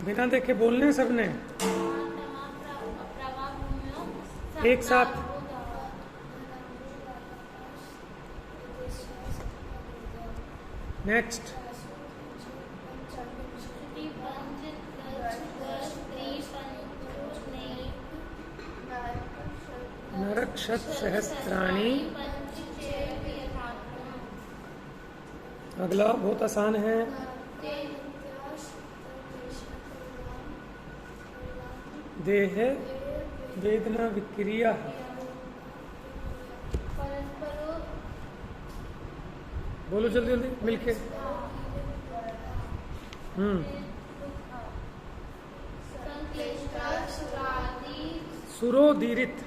बिना देखे बोलने सबने एक साथ। नेक्स्ट। नरक्षत सहस्त्राणी। अगला बहुत आसान है। देह वेदना विक्रिया। बोलो जल्दी जल्दी मिलके। सुरोदीरित।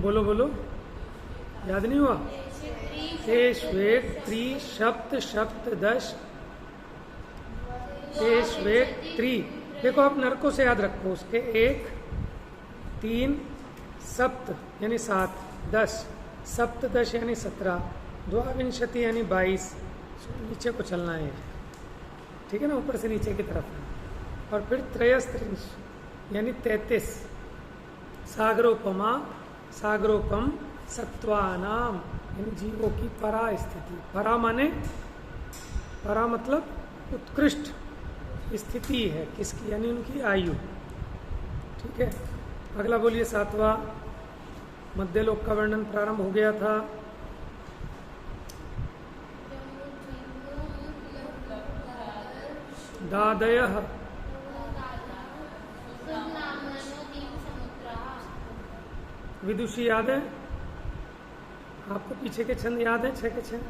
बोलो बोलो, याद नहीं हुआ? श्वेत त्रि सप्त सप्त दश। श्वेत त्रि। देखो आप नरकों से याद रखो उसके 1 3 सप्त यानी 7, 10 सप्त 10 यानी 17, द्वाविंशति यानी 22। नीचे को चलना है, ठीक है ना, ऊपर से नीचे की तरफ। और फिर त्रयस्त्रिंश यानी 33। सागरोपमा सागरोपम सत्वानाम यानी जीवों की परा स्थिति। परा माने, परा मतलब उत्कृष्ट स्थिति है किसकी, यानी उनकी आयु। ठीक है, अगला बोलिए 7वां। मध्यलोक का वर्णन प्रारंभ हो गया था। दादयः। विदुषी याद है आपको? पीछे के छंद याद है? 6 के छंद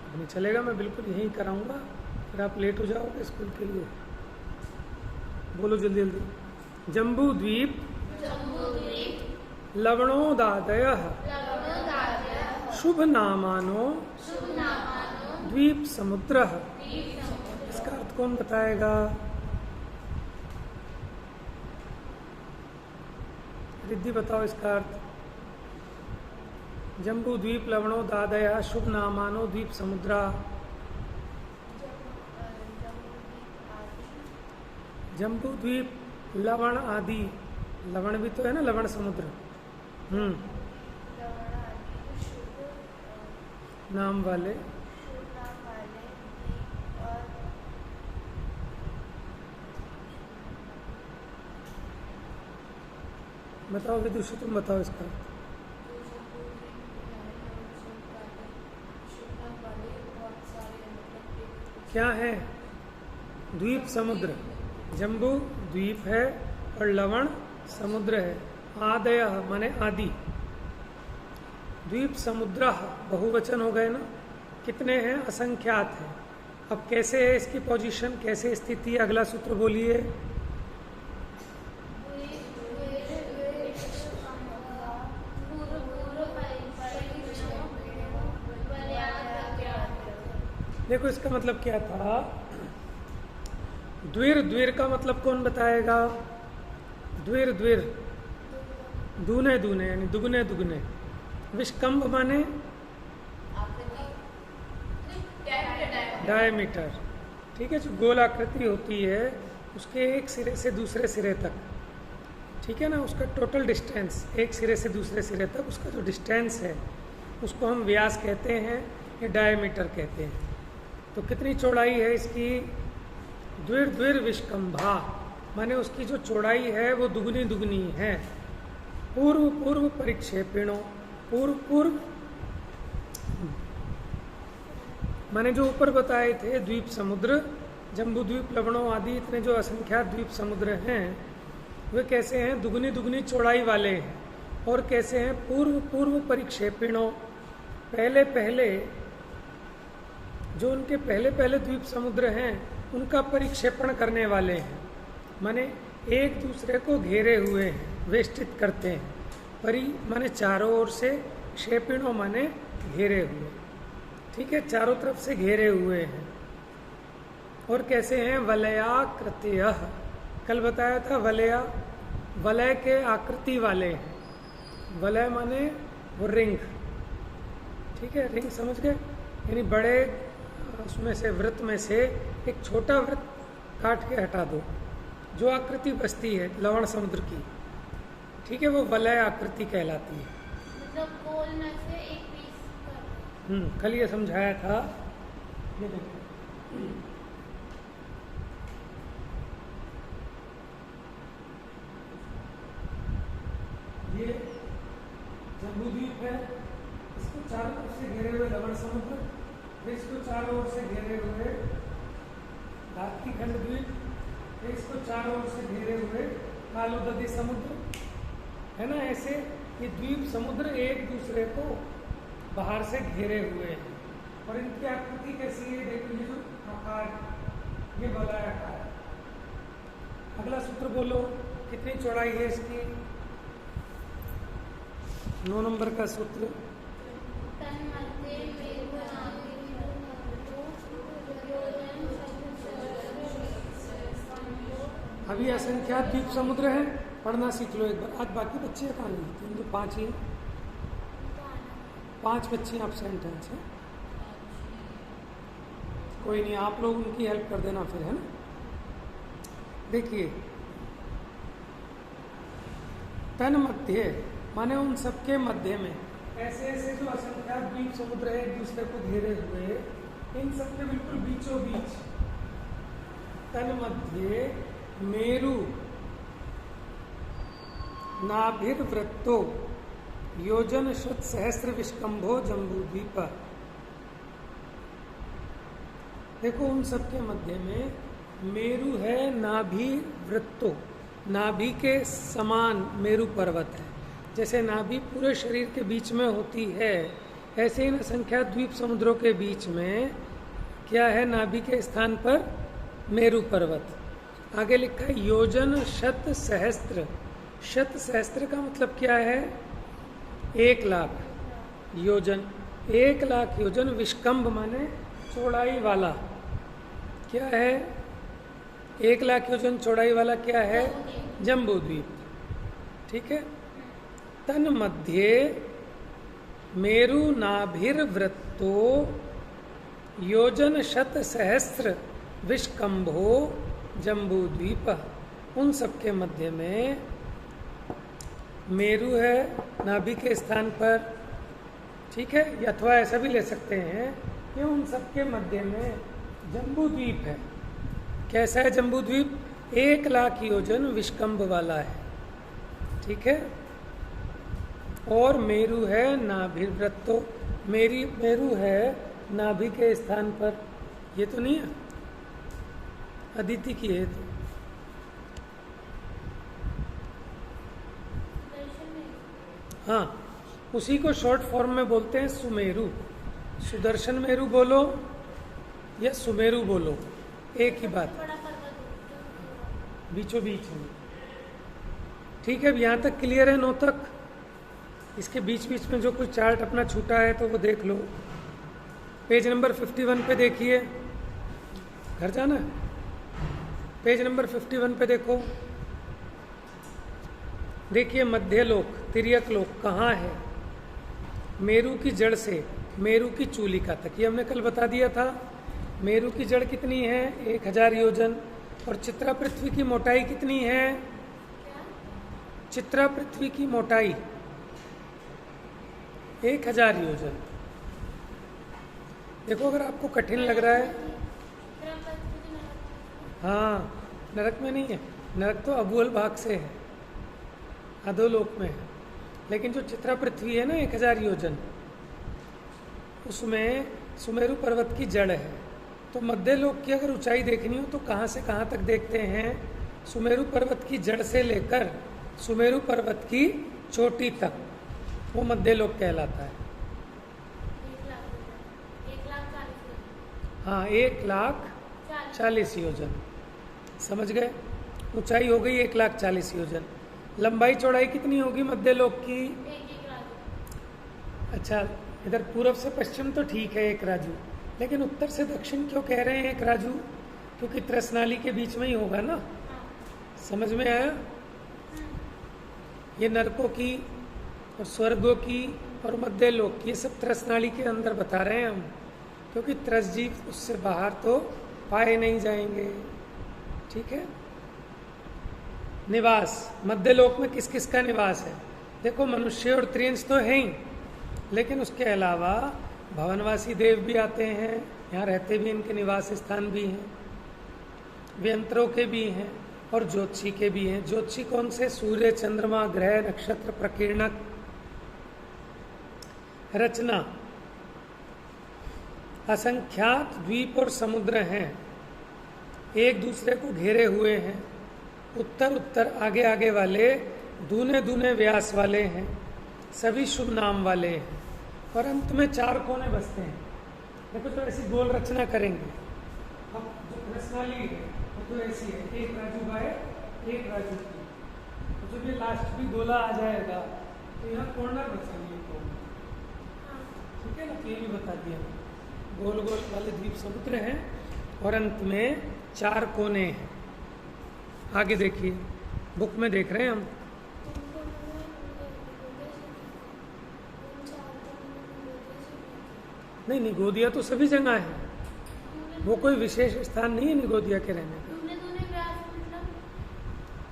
नहीं चलेगा, मैं बिल्कुल यही कराऊंगा, फिर आप लेट हो जाओगे स्कूल के लिए। बोलो जल्दी जल्दी। जम्बू द्वीप लवणोदादयः शुभ नामानो द्वीप समुद्रः। इसका अर्थ कौन बताएगा? रिद्धि बताओ इसका अर्थ। जम्बू द्वीप लवणोदादयः शुभ नामानो द्वीप समुद्रा। जम्बू द्वीप लवण आदि। लवण भी तो है ना, लवण समुद्र। नाम वाले। बताओ विदुषी, तुम बताओ इसका। क्या है? द्वीप समुद्र। जम्बू द्वीप है और लवण समुद्र है। आदय माने आदि। द्वीप समुद्र बहुवचन हो गए ना, कितने हैं? असंख्यात है। अब कैसे है इसकी पोजीशन, कैसे स्थिति? अगला सूत्र बोलिए। देखो इसका मतलब क्या था। द्विर, द्विर का मतलब कौन बताएगा? द्विर द्विर दूने दूने यानी दुगने दुगने। विष्कंभ माने डायमीटर। ठीक है, जो गोल आकृति होती है उसके एक सिरे से दूसरे सिरे तक, ठीक है ना, उसका टोटल डिस्टेंस एक सिरे से दूसरे सिरे तक उसका जो डिस्टेंस है उसको हम व्यास कहते हैं या डायमीटर कहते हैं। तो कितनी चौड़ाई है इसकी? द्विर द्विर विष्कंभा माने उसकी जो चौड़ाई है वो दुगनी दुगनी है। पूर्व पूर्व परिक्षेपिणो। पूर्व पूर्व माने जो ऊपर बताए थे द्वीप समुद्र, जम्बू द्वीप लवणों आदि, इतने जो असंख्यात द्वीप समुद्र हैं वे कैसे हैं? दुगनी दुगनी चौड़ाई वाले हैं। और कैसे हैं? पूर्व पूर्व परिक्षेपिणो। पहले पहले जो उनके पहले पहले द्वीप समुद्र हैं उनका परिक्षेपण करने वाले हैं, माने एक दूसरे को घेरे हुए हैं, वेष्टित करते हैं। परि माने चारों ओर से, क्षेपिणों माने घेरे हुए। ठीक है, चारों तरफ से घेरे हुए हैं। और कैसे हैं? वलयाकृतयः। कल बताया था वलया वलय के आकृति वाले हैं। वलय माने वो रिंग, ठीक है, रिंग समझ गए, यानी बड़े उसमें से वृत्त में से एक छोटा वृत्त काट के हटा दो, जो आकृति बचती है लवण समुद्र की, ठीक है, वो वलय आकृति कहलाती है। मतलब गोल में से एक पीस कल ये समझाया था, ये देखो ये जम्बूद्वीप है, इसको चारों ओर से घेरे हुए लवण समुद्र, फिर इसको चारों ओर से घेरे हुए भारती खंड द्वीप, फिर इसको चारों ओर से घेरे हुए कालोदधी समुद्र, है ना। ऐसे ये द्वीप समुद्र एक दूसरे को बाहर से घेरे हुए हैं, और इनकी आकृति कैसी है देखो, ये जो आकार, ये वलय आकार। अगला सूत्र बोलो, कितनी चौड़ाई है इसकी? 9 नंबर का सूत्र। अभी असंख्यात द्वीप समुद्र है, पढ़ना सीख लो एक बार। आज बाकी बच्चे कहाँ नहीं, 3 तो 5 ही, 5 बच्चे एब्सेंट हैं। अच्छा कोई नहीं, आप लोग उनकी हेल्प कर देना फिर, है ना। देखिए, तन मध्य माने उन सबके मध्य में, ऐसे ऐसे जो असंख्यात द्वीप समुद्र है एक दूसरे को घेरे हुए, इन सबके बिल्कुल बीचों बीच तन मध्य मेरु नाभिर्वृत्तो योजन शुद्ध सहस्त्र विष्कंभो जम्बूद्वीप। देखो उन सबके मध्य में मेरु है, नाभि वृत्तो, नाभि के समान मेरु पर्वत है। जैसे नाभि पूरे शरीर के बीच में होती है, ऐसे इन असंख्यात द्वीप समुद्रों के बीच में क्या है, नाभि के स्थान पर मेरु पर्वत। आगे लिखा है योजन शत सहस्त्र। शत सहस्त्र का मतलब क्या है? 1 लाख योजन। 1 लाख योजन विष्कंभ माने चौड़ाई वाला। क्या है 1 लाख योजन चौड़ाई वाला? क्या है? जम्बूद्वीप। ठीक है। तन मध्य मेरु नाभिर्वृत्तो योजन शत सहस्त्र विष्कंभो जम्बूद्वीप। उन सबके मध्य में मेरु है नाभि के स्थान पर। ठीक है। अथवा ऐसा भी ले सकते हैं कि उन सबके मध्य में जम्बूद्वीप है। कैसा है जम्बूद्वीप? 1 लाख योजन विष्कंभ वाला है। ठीक है। और मेरु है नाभिर्वृत्तो। मेरु है नाभि के स्थान पर। ये तो नहीं है, अदिति की है तो। हाँ, उसी को शॉर्ट फॉर्म में बोलते हैं सुमेरु। सुदर्शन मेरु बोलो या सुमेरु बोलो, एक ही बात, बीचों बीच है। ठीक है। अब यहाँ तक क्लियर है? 9 तक। इसके बीच बीच में जो कोई चार्ट अपना छूटा है तो वो देख लो। पेज नंबर 51 पे देखिए, घर जाना है? पेज नंबर 51 पे देखो। देखिए मध्यलोक, तिर्यक लोक कहाँ है? मेरु की जड़ से मेरु की चूलिका तक। ये हमने कल बता दिया था। मेरु की जड़ कितनी है? 1000 योजन। और चित्रा पृथ्वी की मोटाई कितनी है? चित्रा पृथ्वी की मोटाई 1000 योजन। देखो अगर आपको कठिन लग रहा है, हाँ, नरक में नहीं है। नरक तो अबुअल भाग से है, अधोलोक में है। लेकिन जो चित्रा पृथ्वी है ना 1000 योजन, उसमें सुमेरु पर्वत की जड़ है। तो मध्यलोक की अगर ऊंचाई देखनी हो तो कहाँ से कहाँ तक देखते हैं? सुमेरु पर्वत की जड़ से लेकर सुमेरु पर्वत की चोटी तक, वो मध्यलोक कहलाता है। 1,40,000। हाँ, 1,40,000 योजन। समझ गए? ऊंचाई हो गई 1,40,000 योजन। लंबाई चौड़ाई कितनी होगी मध्यलोक की? 1 राजू। अच्छा, इधर पूर्व से पश्चिम तो ठीक है 1 राजू, लेकिन उत्तर से दक्षिण क्यों कह रहे हैं 1 राजू? क्योंकि त्रसनाली के बीच में ही होगा ना। समझ में आया? ये नरकों की और स्वर्गों की और मध्य लोक की, ये सब त्रसनाली के अंदर बता रहे हैं हम, क्योंकि त्रस जीव उससे बाहर तो पाए नहीं जाएंगे। ठीक है। निवास, मध्य लोक में किस किस का निवास है? देखो मनुष्य और त्रियंश तो है ही, लेकिन उसके अलावा भवनवासी देव भी आते हैं, यहाँ रहते भी, इनके निवास स्थान भी हैं, व्यंतरों के भी हैं और ज्योतिषी के भी हैं। ज्योतिषी कौन से? सूर्य, चंद्रमा, ग्रह, नक्षत्र, प्रकीर्णक, रचना। असंख्यात द्वीप और समुद्र हैं, एक दूसरे को घेरे हुए हैं, उत्तर उत्तर आगे आगे वाले, दूने दूने व्यास वाले हैं, सभी शुभ नाम वाले हैं, और अंत में 4 कोने बसते हैं। देखो जो ऐसी गोल रचना करेंगे, अब जो रचनाली है वो तो ऐसी है, एक राजू बाय एक राजू की, तो जब ये लास्ट भी गोला आ जाएगा तो यहाँ कॉर्नर बचेंगे। ठीक है ना, तो ये भी बता दिया, गोल गोल वाले द्वीप समुद्र हैं और अंत में 4 कोने हैं। आगे देखिए, बुक में देख रहे हैं हम। नहीं, निगोदिया तो सभी जगह है, वो कोई विशेष स्थान नहीं है निगोदिया के रहने का।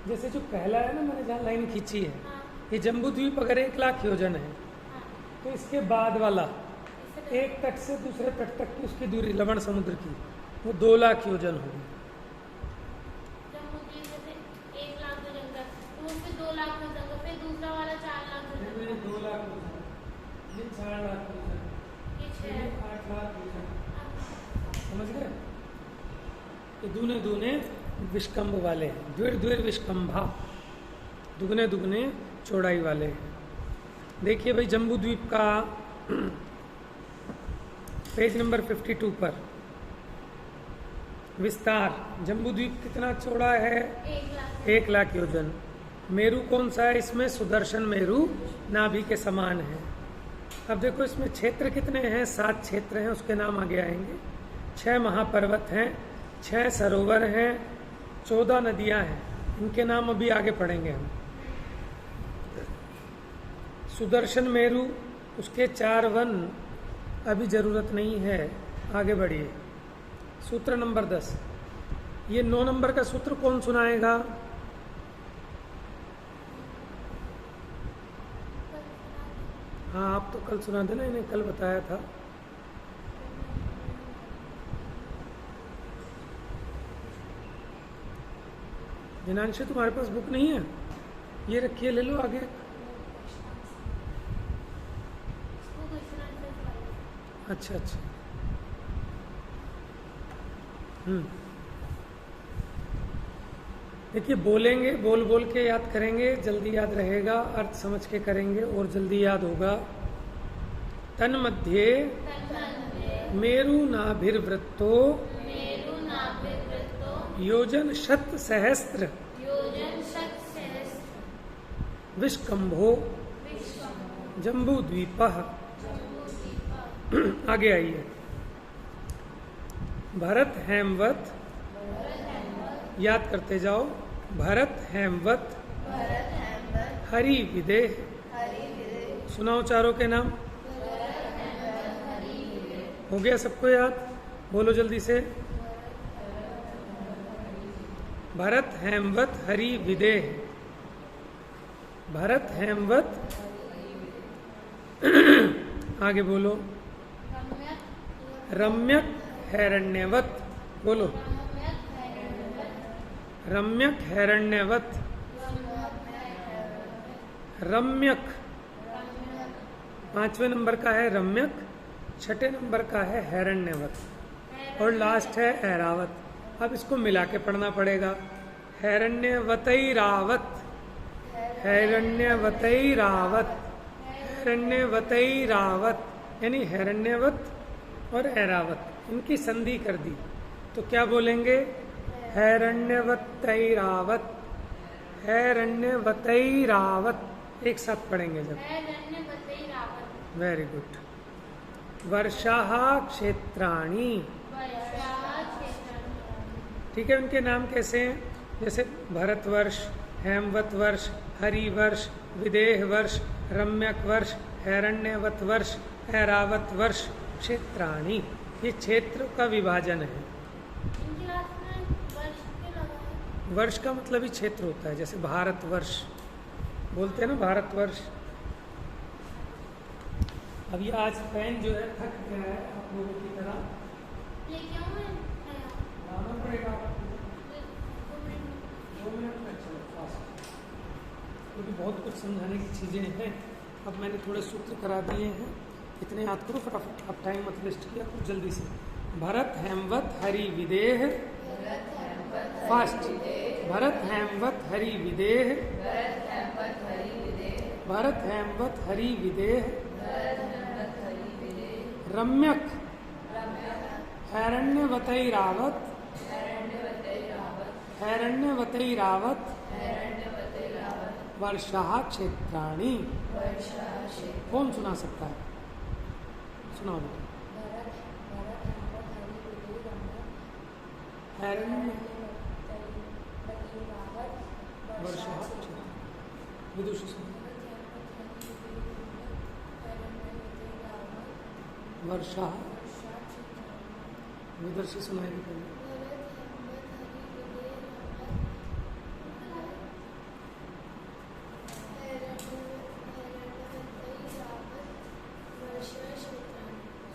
जैसे जो पहला है ना, मैंने जहाँ लाइन खींची है, ये जम्बू द्वीप अगर 1 लाख योजन है, तो इसके बाद वाला एक तट से दूसरे तट तक की उसकी दूरी लवण समुद्र की, वो 2 लाख योजन होगी। समझ गए? ये दूने दूने विष्कम्भ वाले हैं, द्विर द्विर विष्कम्भा, दुगने दुगने चौड़ाई वाले हैं। देखिए भाई, जम्बू द्वीप का पेज नंबर 52 पर विस्तार। जम्बू द्वीप कितना चौड़ा है? 1 लाख योजन। मेरू कौन सा है इसमें? सुदर्शन मेरू नाभि के समान है। अब देखो इसमें क्षेत्र कितने हैं? 7 क्षेत्र हैं, उसके नाम आगे आएंगे। 6 महापर्वत हैं, 6 सरोवर हैं, 14 नदियां हैं, इनके नाम अभी आगे पढ़ेंगे हम। सुदर्शन मेरू, उसके 4 वन, अभी जरूरत नहीं है, आगे बढ़िए। सूत्र नंबर 10, ये 9 नंबर का सूत्र कौन सुनाएगा? हाँ, आप तो कल सुना देना, इन्हें कल बताया था। जिनांशु, तुम्हारे पास बुक नहीं है? ये रखिए, ले लो आगे। अच्छा अच्छा। देखिए, बोलेंगे, बोल बोल के याद करेंगे, जल्दी याद रहेगा, अर्थ समझ के करेंगे और जल्दी याद होगा। तन्मध्ये मेरु नाभिर्वृत्तो योजन शत सहस्त्र विष्कम्भो जम्बू द्वीपः। आगे आइए। भरत हेमवत, याद करते जाओ। भरत हेमवत हरि विदेह। सुनाओ चारों के नाम। हो गया सबको याद? बोलो जल्दी से। भरत हेमवत हरि विदेह। भरत हेमवत आगे बोलो। रम्यक हैरण्यवत। बोलो। रम्यक हैरण्यवत। रम्यक 5वें नंबर का है रम्यक, 6ठे नंबर का है हैरण्यवत और लास्ट है ऐरावत। अब इसको मिला के पढ़ना पड़ेगा। हैरण्यवतैरावत, हैरण्यवतैरावत, हैरण्यवतैरावत, यानी हैरण्यवत और ऐरावत, इनकी संधि कर दी तो क्या बोलेंगे? हैरण्यवतैरावत, हैरण्यवतैरावत। एक साथ पढ़ेंगे जब। Very good. वर्षाः क्षेत्राणि। ठीक है, उनके नाम कैसे हैं? जैसे भरतवर्ष, हेमवत वर्ष, हरि वर्ष, विदेह वर्ष, रम्यक वर्ष, हैरण्यवत वर्ष, ऐरावत वर्ष, क्षेत्राणि। ये क्षेत्र का विभाजन है। इन क्लास में वर्ष के लगा है। वर्ष का मतलब ही क्षेत्र होता है, जैसे भारतवर्ष बोलते हैं ना, भारतवर्ष। अब ये आज पेन जो है थक गया है आप लोगों की तरह, लेके आऊँ मैं नया? लाना पड़ेगा आपको। 2 मिनट। 2 मिनट में चलो फास्ट, क्योंकि बहुत कुछ समझाने की चीज़ें हैं। अब मैंने थोड़े सूत्र करा दिए हैं, इतने याद करो फटाफट, आप टाइम मत वेस्ट किया कुछ जल्दी से। भरत हेमवत हरि विदेह, फास्ट। भरत हेमवत हरि विदेह, भरत हेमवत हरि विदेह, रम्यक हैरण्यवतैरावत, हैरण्यवतैरावत वर्षा क्षेत्राणि। कौन सुना सकता है? सुनाओ बेटा। हैरण्य वर्षा विदुषी सुना। वर्षा विदर्शी सुनाएगी पहले।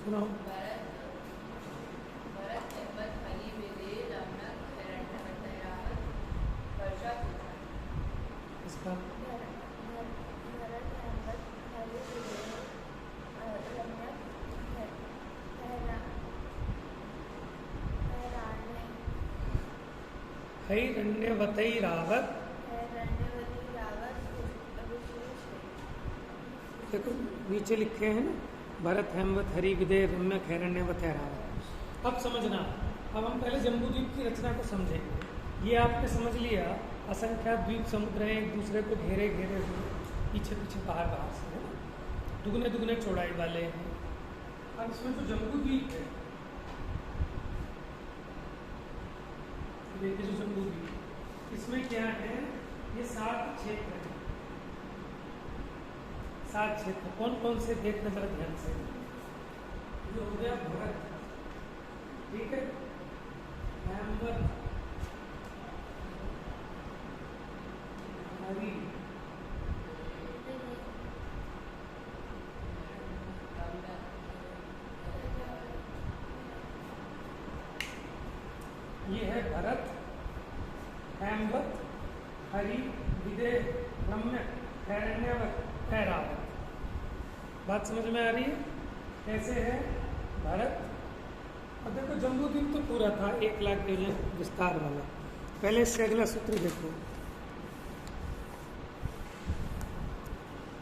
सुनाओ। इसका हैरण्यवतैरावत, देखो नीचे लिखे हैं ना, भरत हेमवत हरि विदेह रम्यक हैरण्यवतैरावत। अब समझना, अब हम पहले जम्बूद्वीप की रचना को समझेंगे। ये आपने समझ लिया, असंख्यात द्वीप समुद्र हैं, एक दूसरे को घेरे घेरे हुए, पीछे पीछे बाहर बाहर से है ना, दुगने दुगने चौड़ाई वाले हैं। अब इसमें जो जम्बूद्वीप है, देखिए जो जम्बूद्वीप, इसमें क्या है, ये 7 क्षेत्र हैं। 7 क्षेत्र कौन कौन से, देखना जरा ध्यान से। जो हो गया भरत, ठीक है, हेमवत हरि, ये है भरत हेमवत हरि विदेह रम्यक हैरण्यवत ऐरावत। बात समझ में आ रही है? कैसे है भरत? अब देखो जम्बूद्वीप तो पूरा था, 1 लाख योजन विस्तार वाला। पहले इससे अगला सूत्र देखो,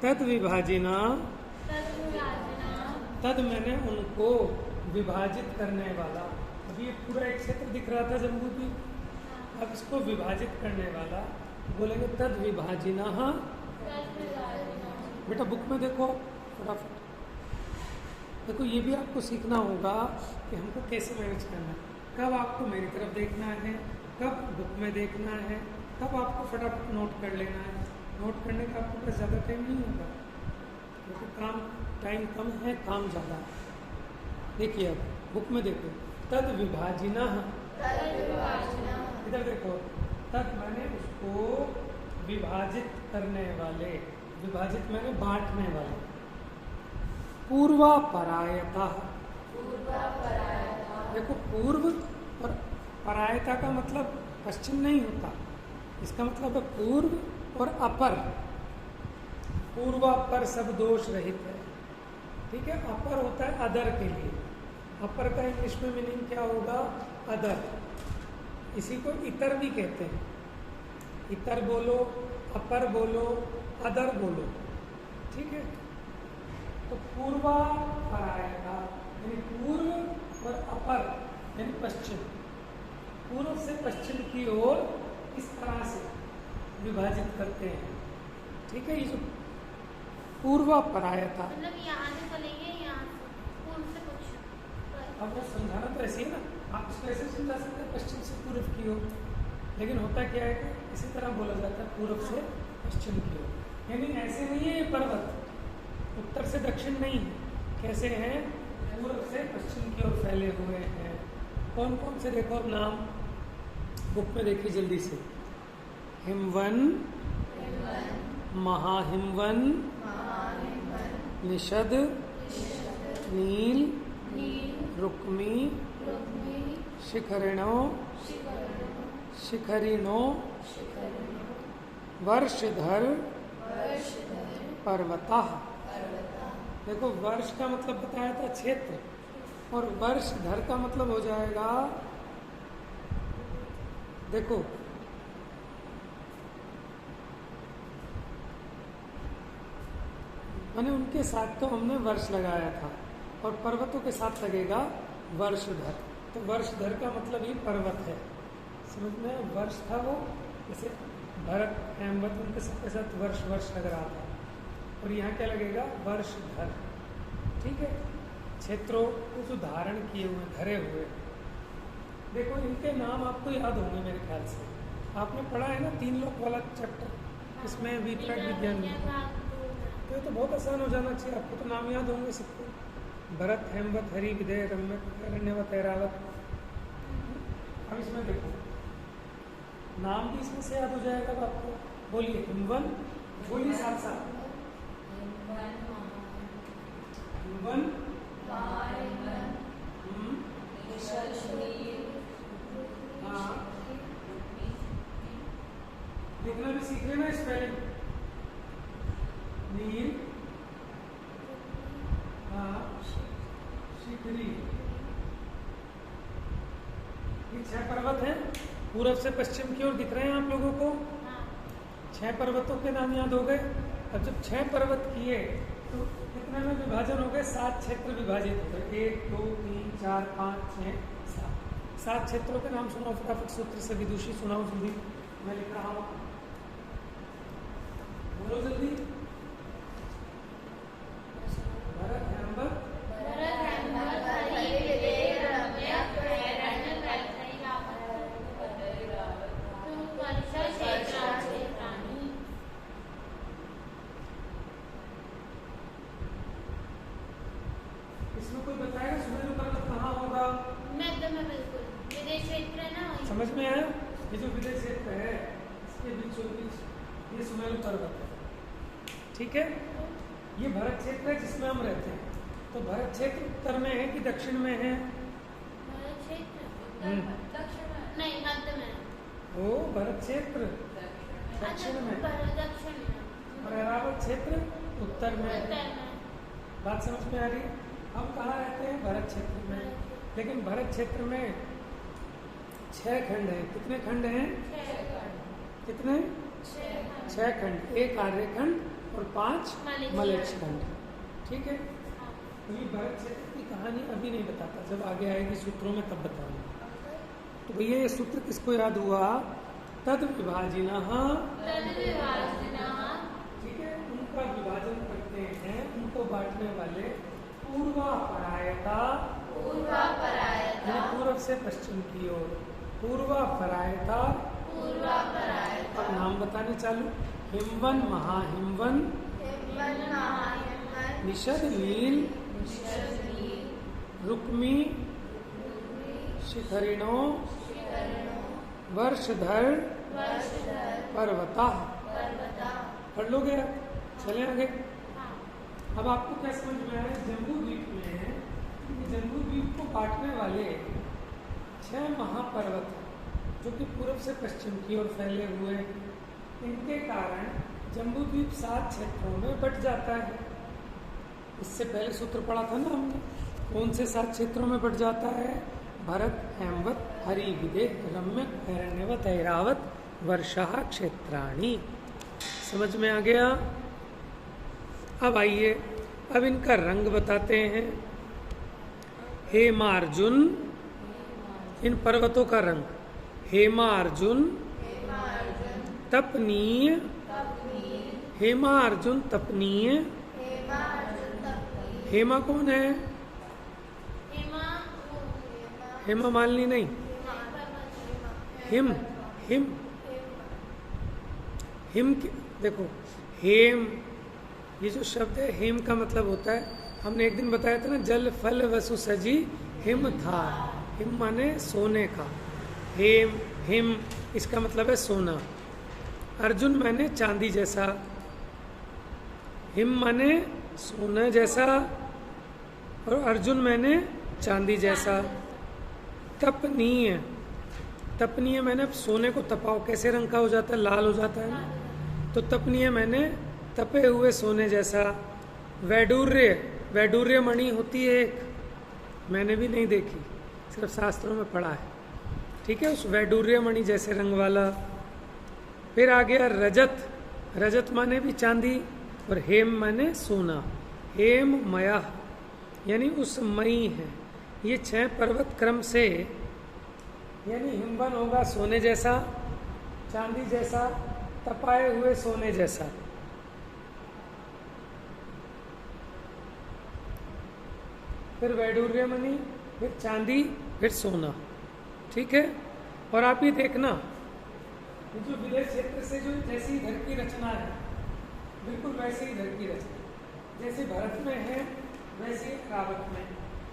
तद विभाजिना, तद मैंने उनको विभाजित करने वाला। अभी ये पूरा एक क्षेत्र दिख रहा था जम्बूद्वीप, अब इसको विभाजित करने वाला बोलेंगे तद विभाजिना। बेटा बुक में देखो फटाफट, देखो ये भी आपको सीखना होगा कि हमको कैसे मैनेज करना है, कब आपको मेरी तरफ देखना है, कब बुक में देखना है, कब आपको फटाफट नोट कर लेना है। नोट करने का आपको पास ज़्यादा टाइम नहीं होगा, क्योंकि टाइम कम है, काम ज़्यादा है। देखिए अब बुक में देखो, तद विभाजिना, इधर देखो, तद मैंने उसको विभाजित करने वाले, विभाजित मैंने बांटने वाले, पूर्वापरायता। देखो पूर्व और परायता का मतलब पश्चिम नहीं होता, इसका मतलब है पूर्व और अपर। पूर्वापर सब दोष रहित है, ठीक है। अपर होता है अदर के लिए, अपर का इंग्लिश में मीनिंग क्या होगा, अदर। इसी को इतर भी कहते हैं, इतर बोलो, अपर बोलो, अदर बोलो, ठीक है। तो पूर्वापरायता यानी पूर्व और अपर यानी पश्चिम, पूर्व से पश्चिम की ओर इस तरह से विभाजित करते हैं, ठीक है। ये जो पूर्वापरायता मतलब यहाँ से चलेंगे, यहाँ से पूर्व से पश्चिम। अब वो समझाना तो ऐसे ही ना, आप इसको ऐसे समझा सकते हैं, पश्चिम से पूर्व की ओर, लेकिन होता क्या है कि इसी तरह बोला जाता है पूर्व से पश्चिम की ओर, यानी ऐसे नहीं है ये पर्वत उत्तर से दक्षिण नहीं है, कैसे हैं, पूर्व से पश्चिम की ओर फैले हुए हैं। कौन कौन से देखो अब नाम बुक में देखिए जल्दी से। हिमवन, महाहिमवन, निषद, नील, रुक्मी, शिखरिणो, शिखरिणो, वर्षधर, पर्वतः। देखो वर्ष का मतलब बताया था क्षेत्र, और वर्षधर का मतलब हो जाएगा, देखो मैंने उनके साथ तो हमने वर्ष लगाया था, और पर्वतों के साथ लगेगा वर्षधर। तो वर्षधर का मतलब ही पर्वत है, समझ में। वर्ष था वो, जैसे भरत हेमवत उनके सबके साथ वर्ष वर्ष लग रहा था, और यहाँ क्या लगेगा, वर्षधर। ठीक है, क्षेत्रों को जो धारण किए हुए, धरे हुए। देखो इनके नाम आपको याद होंगे मेरे ख्याल से, आपने पढ़ा है ना 3 लोक वाला चैप्टर, इसमें वितरक विज्ञान में। तो ये तो बहुत आसान हो जाना चाहिए, आपको तो नाम याद होंगे सबको। भरत, हेमवत, हरि, विदेह, रम्यक, हिरण्यवत, ऐरावत। अब इसमें देखो नाम भी इसमें से याद हो जाएगा अब आपको। बोलिए हिमवन, बोलिए साथ साथ। हिमवन, हाँ, लिखना भी सीख लेना स्पेलिंग। नील, हाँ, शिखरी। ये 6 पर्वत हैं, पूरब से पश्चिम की ओर दिख रहे हैं आप लोगों को। 6 पर्वतों के नाम याद हो गए। अब जब 6 पर्वत किए तो कितने में विभाजन हो गए, 7 क्षेत्र विभाजित हो गए। 1 2 3 4 5 6 7 7 क्षेत्रों के नाम सुनाओ फटाफट, सूत्र से विदुषी सुनाओ जल्दी, मैं लिख रहा हूँ, बोलो जल्दी। भरत, हेमवत, इसमें कोई बताएगा सुमेरु पर्वत कहाँ होगा? बिल्कुल विदेश क्षेत्र है ना। समझ में आया? ये जो विदेश क्षेत्र है इसके बीचों बीच ये सुमेरु पर्वत है। ठीक है, ये भरत क्षेत्र है जिसमें हम रहते हैं। तो भरत क्षेत्र उत्तर में है कि दक्षिण में है? भरत क्षेत्र दक्षिण में नहीं, मध्य में। ओ भरत क्षेत्र दक्षिण में, दक्षिण में, और ऐरावत क्षेत्र उत्तर में। उत्तर में। बात समझ में आ रही है? हम कहाँ रहते हैं? भरत क्षेत्र में। लेकिन भरत क्षेत्र में 6 खंड हैं। कितने खंड हैं? 6 खंड। कितने? 6 खंड, 1 आर्यखंड और 5 मलेच्छ खंड। ठीक है, तो ये भरत क्षेत्र की कहानी अभी नहीं बताता, जब आगे आएगी सूत्रों में तब बताऊंगा। तो भैया ये सूत्र किसको याद हुआ? तद विभाजिनः। ठीक है, उनका विभाजन करते हैं, उनको बांटने वाले। पूर्वापरायता, पूर्व से पश्चिम की ओर। पूर्वापरायता, अब नाम बताने चालू। हिमवन, महाहिमवन, निषद, नील, रुक्मी, शिखरिणो, वर्षधर, पर्वतः। पढ़ लोगे? चले आगे। अब आपको क्या समझ में आया? जम्बू द्वीप में, जम्बू द्वीप को बांटने वाले 6 महापर्वत हैं जो कि पूर्व से पश्चिम की ओर फैले हुए। इनके कारण जम्बू द्वीप 7 क्षेत्रों में बट जाता है। इससे पहले सूत्र पढ़ा था ना हमने, कौन से 7 क्षेत्रों में बट जाता है? भरत, हेमवत, हरि, विदेह, रम्यक, हिरण्यवत, ऐरावत, वर्षः क्षेत्राणि। समझ में आ गया? अब आइए, अब इनका रंग बताते हैं। हेमार्जुन, इन पर्वतों का रंग। हेमार्जुन, तपनीय, हेमार्जुन तपनीय। हेमा कौन है? हेमा मालिनी नहीं, हिम, हिम हिम देखो हेम, ये जो शब्द है हेम का मतलब होता है, हमने एक दिन बताया था ना, जल फल वसु सजी हिम था। हिम माने सोने का, हेम हिम इसका मतलब है सोना। अर्जुन माने चांदी जैसा, हिम माने सोना जैसा और अर्जुन माने चांदी जैसा। तपनीय, तपनीय मैंने सोने को तपाओ, कैसे रंग का हो जाता है, लाल हो जाता है ना, तो तपनीय मैंने तपे हुए सोने जैसा। वैडूर्य, वैडूर्य मणि होती है एक, मैंने भी नहीं देखी, सिर्फ शास्त्रों में पढ़ा है, ठीक है, उस वैडूर्य मणि जैसे रंग वाला। फिर आ गया रजत, रजत माने भी चांदी और हेम माने सोना। हेम मया यानी उस मई है। ये 6 पर्वत क्रम से, यानी हिमवन होगा सोने जैसा, चांदी जैसा, तपाए हुए सोने जैसा। फिर वैडूर्य मणि, फिर चांदी, फिर सोना, ठीक है। और आप ये देखना, ये जो विदेश क्षेत्र से जो जैसी इधर की रचना है, बिल्कुल वैसे ही इधर की रचना, जैसे भरत में है वैसे रावत में,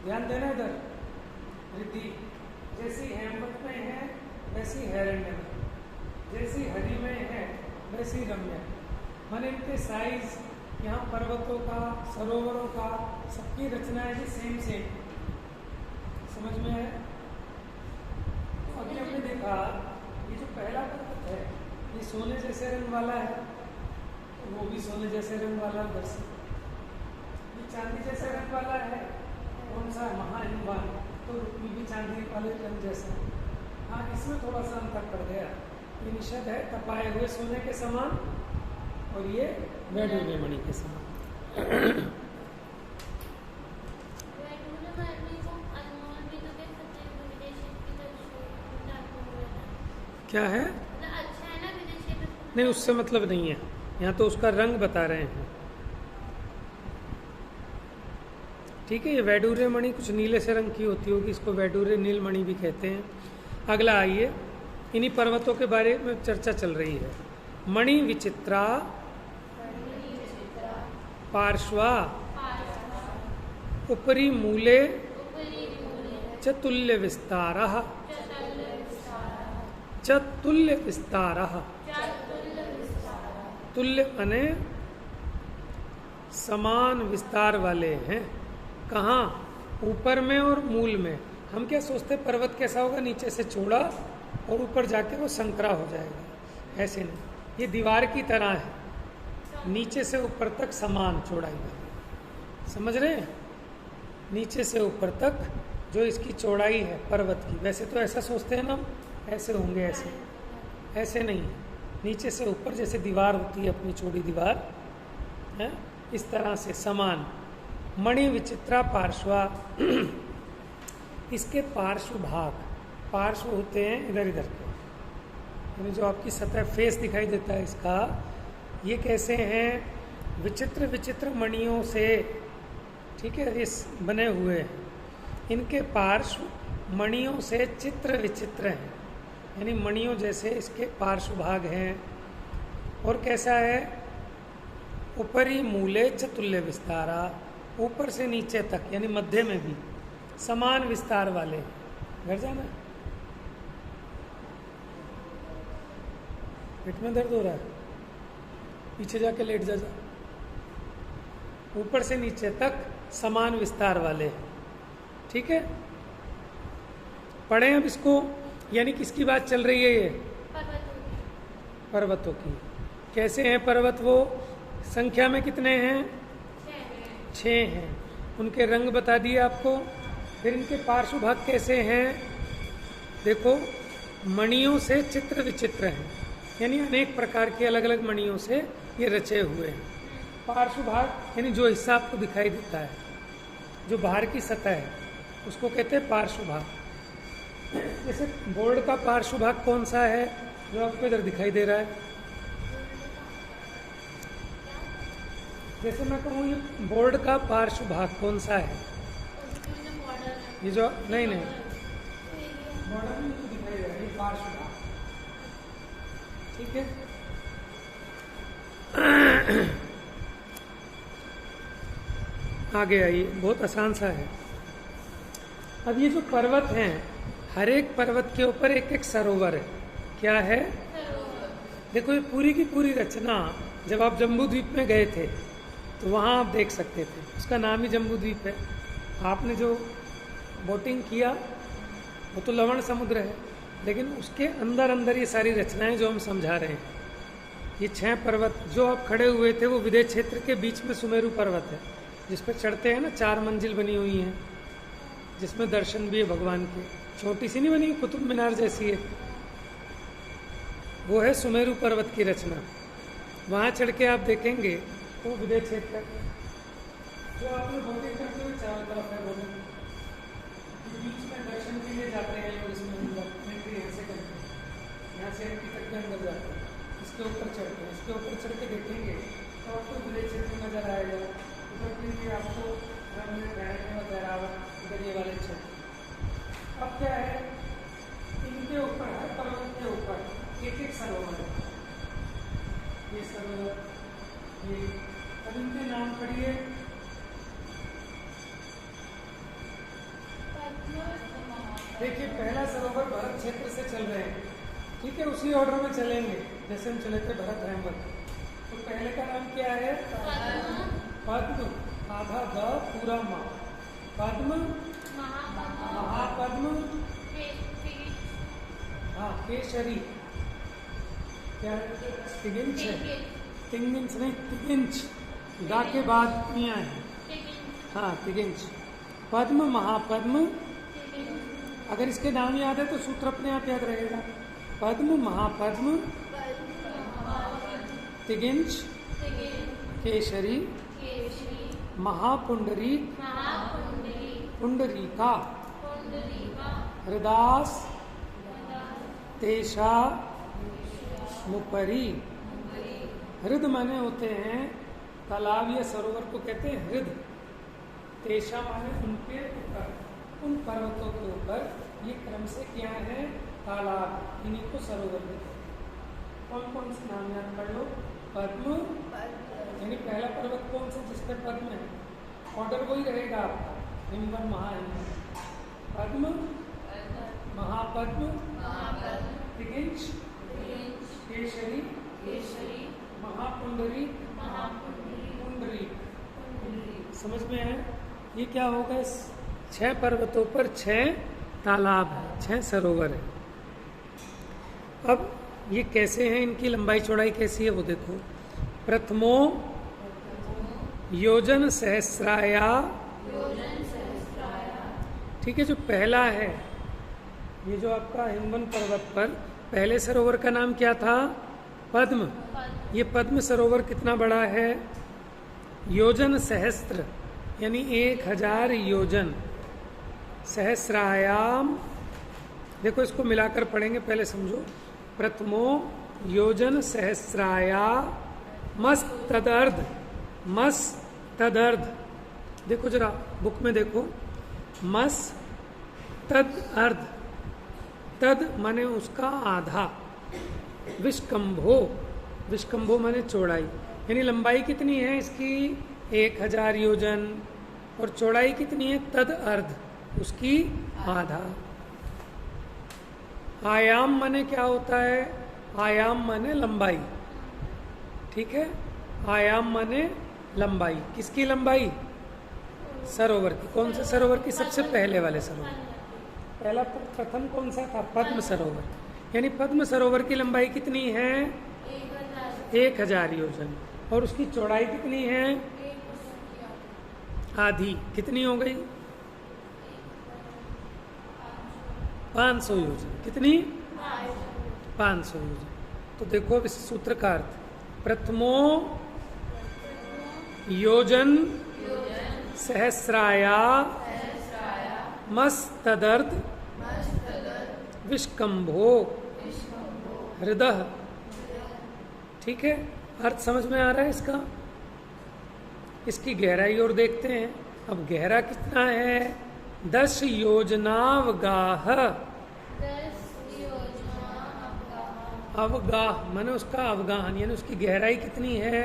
ध्यान देना इधर। रिद्धि जैसी हेमवत में है वैसी हिरण्य में, जैसी हरि में है वैसी रम्य। माने इनके साइज, यहाँ पर्वतों का, सरोवरों का, सबकी रचना है जी सेम सेम, समझ में है। तो अभी हमने देखा ये जो पहला पर्वत है ये सोने जैसे रंग वाला है, तो वो भी सोने जैसे रंग वाला उधर से। ये चांदी जैसे रंग वाला है, कौन सा, महाहिमवान, तो रुक्मी भी चांदी वाले रंग जैसा। हाँ, इसमें थोड़ा सा अंतर पड़ गया। ये निषद है तपाए हुए सोने के समान और ये वैडूर्य मणि के समान। क्या है? नहीं, उससे मतलब नहीं है, यहाँ तो उसका रंग बता रहे हैं, ठीक है। ये वैडूर्य मणि कुछ नीले से रंग की होती होगी, इसको वैडूर्य नीलमणि भी कहते हैं। अगला आइए, इन्हीं पर्वतों के बारे में चर्चा चल रही है। मणि विचित्रा पार्श्वा उपरी मूले चतुल्य विस्तारः, चतुल्य विस्तारः, तुल्य माने समान विस्तार वाले हैं। कहाँ? ऊपर में और मूल में। हम क्या सोचते पर्वत कैसा होगा, नीचे से चौड़ा और ऊपर जाके वो संकरा हो जाएगा, ऐसे नहीं, ये दीवार की तरह है, नीचे से ऊपर तक समान चौड़ाई में, समझ रहे हैं? नीचे से ऊपर तक जो इसकी चौड़ाई है पर्वत की, वैसे तो ऐसा सोचते हैं ना, ऐसे होंगे, ऐसे ऐसे नहीं, नीचे से ऊपर जैसे दीवार होती है अपनी चौड़ी दीवार है, इस तरह से समान। मणि विचित्रा पार्श्वा, इसके पार्श्व भाग, पार्श्व होते हैं इधर इधर के, यानी जो आपकी सतह फेस दिखाई देता है इसका, ये कैसे हैं? विचित्र विचित्र मणियों से, ठीक है, इस बने हुए हैं। इनके पार्श्व मणियों से चित्र विचित्र हैं, यानी मणियों जैसे इसके पार्श्व भाग हैं। और कैसा है? ऊपरी मूले चतुल्य विस्तारा, ऊपर से नीचे तक यानी मध्य में भी समान विस्तार वाले। घर जाना, पेट में दर्द हो रहा है, पीछे जाके लेट जा। ऊपर से नीचे तक समान विस्तार वाले, ठीक है। पढ़े अब इसको, यानी किसकी बात चल रही है? ये पर्वतों की। कैसे हैं पर्वत? वो संख्या में कितने हैं? 6 हैं। उनके रंग बता दिए आपको। फिर इनके पार्श्व भाग कैसे हैं? देखो, मणियों से चित्र विचित्र हैं, यानी अनेक प्रकार के अलग अलग मणियों से ये रचे हुए हैं। पार्श्व भाग यानी जो हिस्सा आपको दिखाई देता है, जो बाहर की सतह है, उसको कहते हैं पार्श्व भाग। जैसे बोर्ड का पार्श्व भाग कौन सा है जो आपको इधर दिखाई दे रहा है? जैसे मैं कहूँ ये बोर्ड का पार्श्व भाग कौन सा है? ये जो नहीं बॉर्डर में तो दिखाई दे रहा है, ये पार्श्व भाग, ठीक है। आगे आइए, बहुत आसान सा है। अब ये जो पर्वत हैं, हर एक पर्वत के ऊपर एक एक सरोवर है। क्या है? देखो ये पूरी की पूरी रचना, जब आप जम्बू द्वीप में गए थे तो वहाँ आप देख सकते थे, उसका नाम ही जम्बू द्वीप है। आपने जो बोटिंग किया वो तो लवण समुद्र है, लेकिन उसके अंदर अंदर ये सारी रचनाएं जो हम समझा रहे हैं, ये 6 पर्वत जो आप खड़े हुए थे, वो विदेश क्षेत्र के बीच में सुमेरु पर्वत है, जिस पर चढ़ते हैं ना, 4 मंजिल बनी हुई हैं, जिसमें दर्शन भी है भगवान के। छोटी सी नहीं बनी, कुतुब मीनार जैसी है, वो है सुमेरु पर्वत की रचना। वहाँ चढ़ के आप देखेंगे तो विदेश क्षेत्र जो आपने बोटिंग करते हुए चारों तरफ है, बोटिंग बीच में दर्शन के लिए जाते हैं लोग, इसमें एंट्री यहाँ से करते हैं, यहाँ से एंट्री करके अंदर जाते हैं, इसके ऊपर चढ़ते हैं, इसके ऊपर चढ़ के देखेंगे तो आपको विदेश क्षेत्र नजर आएगा। उधर फिर आपको रहने वगैरह उधर ये वाले क्षेत्र। अब क्या है, इनके ऊपर हर पर्वत के ऊपर एक एक सरोवर है, ये सरोवर, ये। अब इनके नाम पढ़िए। देखिए पहला सरोवर भरत क्षेत्र से चल रहे हैं, ठीक है, उसी ऑर्डर में चलेंगे जैसे हम चले थे भरत हेमवत। तो पहले का नाम क्या है? पद्म, आधा द पूरा माँ, पद्म, महापद्म, हाँ केशरी, क्या तिगिंच है, तिगिंच नहीं तिगिंच, गा के बाद मियाँ है, हाँ तिगिंच, पद्म, महापद्म। अगर इसके नाम याद है तो सूत्र अपने आप याद रहेगा। पद्म, महापद्म, तिगिंच, केशरी, महापुंडरी, पुंडरीका, हृदास, तेषा, मुपरी। हृद माने होते हैं तालाब या सरोवर को कहते हैं हृद। तेषा माने उनके ऊपर, उन पर्वतों के ऊपर, ये क्रम से क्या है? तालाब, इन्हीं को सरोवर कहते हैं। कौन कौन से नाम याद कर लो? पद्म, यानी पहला पर्वत कौन सा जिस पर पद्म है? ऑर्डर वही रहेगा आपका, हिमवन, महाहिमवन। पद्म, महापद्म, तिगिंच, केशरी, महापुंडरी, पुंडरी। समझ में आया? ये क्या होगा? इस 6 पर्वतों पर 6 तालाब है, 6 सरोवर है। अब ये कैसे हैं, इनकी लंबाई चौड़ाई कैसी है वो देखो। प्रथमो योजन सहस्राया, ठीक है, जो पहला है, ये जो आपका हिमवन पर्वत पर पहले सरोवर का नाम क्या था? पद्म। ये पद्म सरोवर कितना बड़ा है? योजन सहस्त्र, यानी 1000 योजन। सहस्रायाम, देखो इसको मिलाकर पढ़ेंगे, पहले समझो। प्रथमो योजन सहस्राया मस तदर्ध, मस तदर्ध, देखो जरा बुक में देखो, मस तद अर्ध, तद माने उसका आधा, विष्कंभो, विष्कंभो माने चौड़ाई, यानी लंबाई कितनी है इसकी? 1000 योजन, और चौड़ाई कितनी है? तद अर्ध, उसकी आधा। आयाम माने क्या होता है? आयाम माने लंबाई, ठीक है, आयाम माने लंबाई। किसकी लंबाई? सरोवर की। कौन से सरोवर की? सबसे पहले वाले सरोवर। पहला प्रथम कौन सा था? पद्म सरोवर। यानी पद्म सरोवर की लंबाई कितनी है? 1000 योजन, और उसकी चौड़ाई कितनी है? आधी। कितनी हो गई? 500 योजन। कितनी? 500 योजन। तो देखो इस सूत्र का अर्थ, प्रथमो योजन सहस्राया मस तदर्ध विष्कंभो हृदय। ठीक है, अर्थ समझ में आ रहा है इसका? इसकी गहराई और देखते हैं। अब गहरा कितना है? 10 योजनावगाह। अवगाह माने उसका अवगाहन यानी उसकी गहराई कितनी है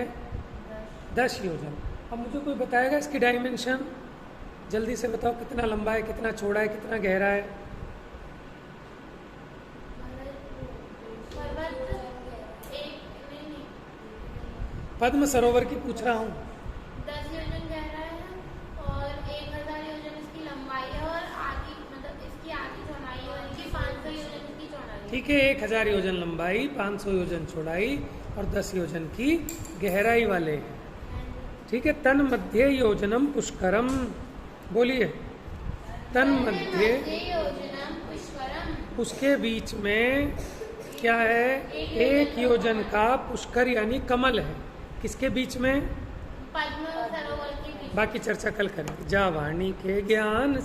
10 योजन। अब मुझे कोई बताएगा इसकी डायमेंशन, जल्दी से बताओ कितना लंबा है, कितना चौड़ा है, कितना गहरा है। पद्म सरोवर की पूछ रहा हूँ। 10 योजन गहरा है और 1000 योजन इसकी लंबाई है और आगे मतलब इसकी आगे चौड़ाई और इसकी 500 योजन इसकी चौड़ाई। ठीक है, 1000 योजन लंबाई, 500 योजन चौड़ाई और 10 योजन की गहराई वाले हैं। ठीक है, तन मध्य योजनम पुष्करम, बोलिए तन मध्य योजनम पुष्करम, उसके बीच में क्या है 1 योजन का पुष्कर यानी कमल है। किसके बीच में? पद्म सरोवर के बीच। बाकी चर्चा कल करेंगे। जा वाणी के ज्ञान